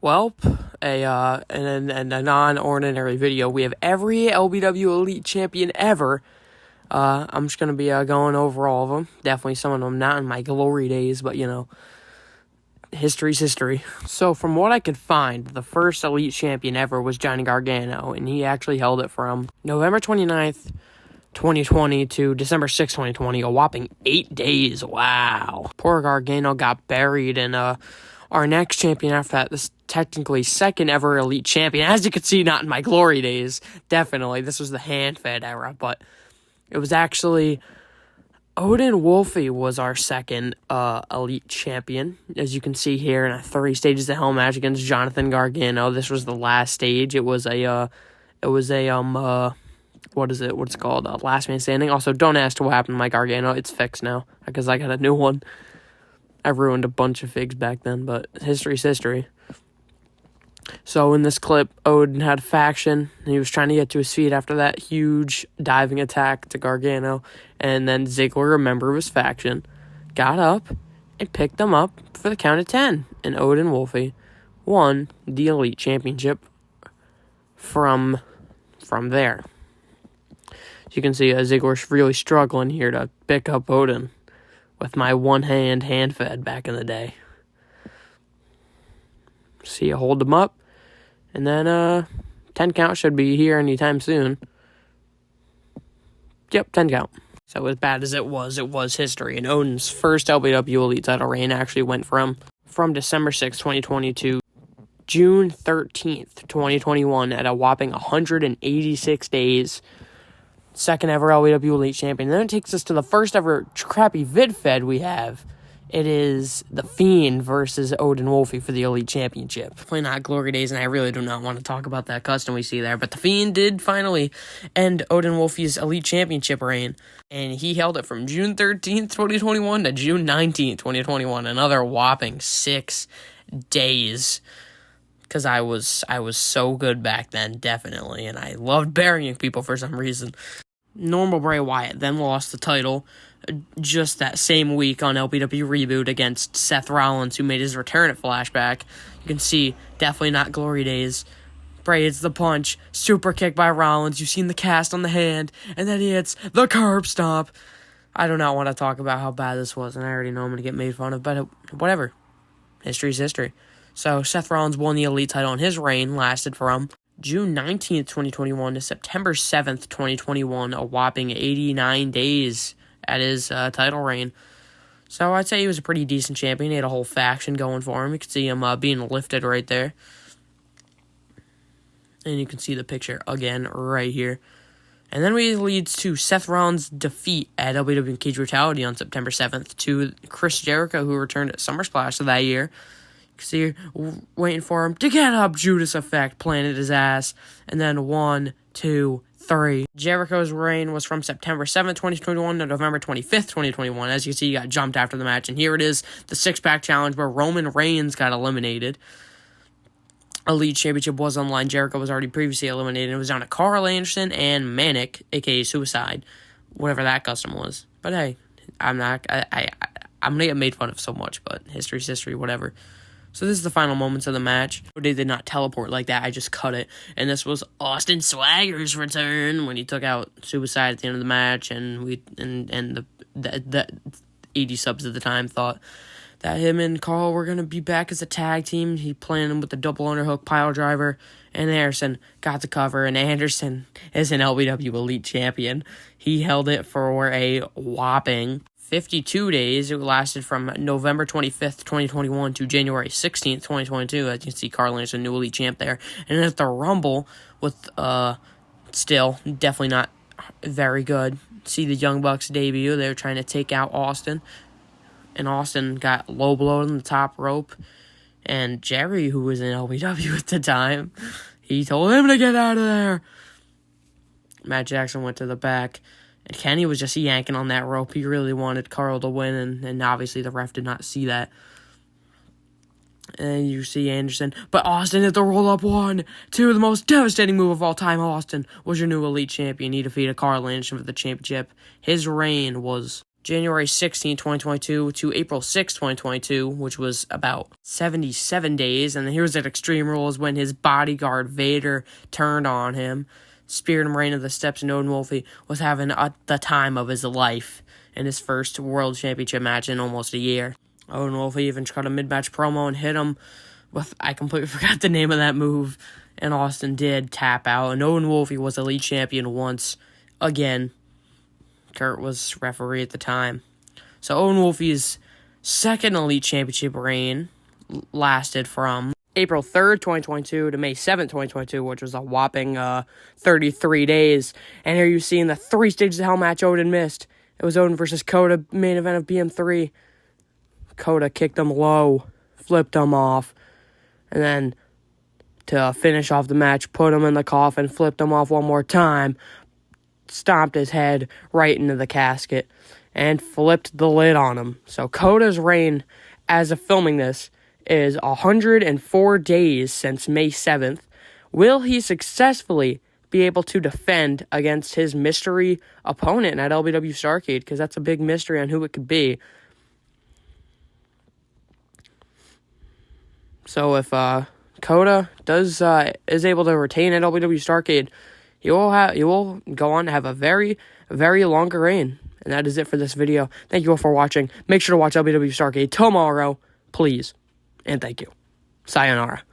Well, in a non-ordinary video, we have every LBW Elite Champion ever. I'm just going to be going over all of them. Definitely some of them not in my glory days, but, history's history. So, from what I could find, the first Elite Champion ever was Johnny Gargano, and he actually held it from November 29th, 2020 to December 6th, 2020, a whopping 8 days. Wow. Poor Gargano got buried, and our next champion after that, this technically second ever Elite Champion, as you can see, not in my glory days, definitely. This was the hand-fed era, but it was actually Odin Wolfe was our second Elite Champion, as you can see here in a 3 stages of hell match against Jonathan Gargano. This was the last stage. It was a what's it called? Last man standing. Also, don't ask what happened to my Gargano. It's fixed now, because I got a new one. I ruined a bunch of figs back then, but history's history. So in this clip, Odin had a faction, and he was trying to get to his feet after that huge diving attack to Gargano, and then Ziggler, a member of his faction, got up and picked them up for the count of 10, and Odin Wolfe won the Elite Championship from there. So you can see Ziggler's really struggling here to pick up Odin with my one hand fed back in the day. See, you hold them up, and then 10 count should be here anytime soon. Yep, 10 count. So as bad as it was history. And Odin's first LBW Elite title reign actually went from December 6th, 2020 to June 13th, 2021 at a whopping 186 days. Second ever LBW Elite Champion. And then it takes us to the first ever crappy vid-fed we have. It is The Fiend versus Odin Wolfe for the Elite Championship. Definitely not glory days, and I really do not want to talk about that custom we see there. But The Fiend did finally end Odin Wolfe's Elite Championship reign. And he held it from June 13th, 2021 to June 19th, 2021. Another whopping 6 days. Because I was so good back then, definitely. And I loved burying people for some reason. Normal Bray Wyatt then lost the title just that same week on LBW Reboot against Seth Rollins, who made his return at Flashback. You can see, definitely not glory days. Bray hits the punch, super kick by Rollins. You've seen the cast on the hand, and then he hits the curb stomp. I do not want to talk about how bad this was, and I already know I'm going to get made fun of, but whatever. History's history. So Seth Rollins won the Elite title, and his reign lasted from June 19th, 2021 to September 7th, 2021, a whopping 89 days at his title reign. So I'd say he was a pretty decent champion. He had a whole faction going for him. You can see him being lifted right there. And you can see the picture again right here. And then it leads to Seth Rollins' defeat at WWE Cage Brutality on September 7th to Chris Jericho, who returned at SummerSplash of that year. See, waiting for him to get up, Judas Effect, planted his ass, and then 1, 2, 3. Jericho's reign was from September 7th, 2021 to November 25th, 2021. As you see, he got jumped after the match, and here it is, the 6-pack challenge where Roman Reigns got eliminated. Elite Championship was on line. Jericho was already previously eliminated. It was down to Carl Anderson and Manic, aka Suicide, whatever that custom was. But hey, I'm gonna get made fun of so much, but history's history, whatever. So this is the final moments of the match. They did not teleport like that. I just cut it. And this was Austin Swagger's return when he took out Suicide at the end of the match. And the 80 subs at the time thought that him and Carl were going to be back as a tag team. He planned with the double underhook pile driver. And Anderson got the cover. And Anderson is an LBW Elite Champion. He held it for a whopping 52 days. It lasted from November 25th, 2021 to January 16th, 2022. As you can see, Carl Anderson, new Elite Champ there. And at the Rumble with, still, definitely not very good. See the Young Bucks debut. They were trying to take out Austin. And Austin got low blowed on the top rope. And Jerry, who was in LBW at the time, he told him to get out of there. Matt Jackson went to the back. And Kenny was just yanking on that rope. He really wanted Carl to win, and obviously the ref did not see that. And you see Anderson. But Austin hit the roll-up 1, 2, the most devastating move of all time. Austin was your new Elite Champion. He defeated Carl Anderson for the championship. His reign was January 16, 2022 to April 6, 2022, which was about 77 days. And here's at Extreme Rules when his bodyguard Vader turned on him, speared him right into the steps, and Odin Wolfie was having the time of his life in his first World Championship match in almost a year. Odin Wolfie even cut a mid-match promo and hit him with, I completely forgot the name of that move, and Austin did tap out, and Odin Wolfie was Elite Champion once again. Kurt was referee at the time. So Odin Wolfie's second Elite Championship reign lasted from April 3rd, 2022 to May 7th, 2022, which was a whopping 33 days. And here you see in the 3 stages of hell match Odin missed. It was Odin versus Kota, main event of BM3. Kota kicked him low, flipped him off, and then to finish off the match, put him in the coffin, flipped him off one more time, stomped his head right into the casket, and flipped the lid on him. So Kota's reign, as of filming this, is 104 days since May 7th. Will he successfully be able to defend against his mystery opponent at LBW Starrcade? Because that's a big mystery on who it could be. So if Kota is able to retain at LBW Starrcade, he will go on to have a very, very long reign. And that is it for this video. Thank you all for watching. Make sure to watch LBW Starrcade tomorrow, please. And thank you. Sayonara.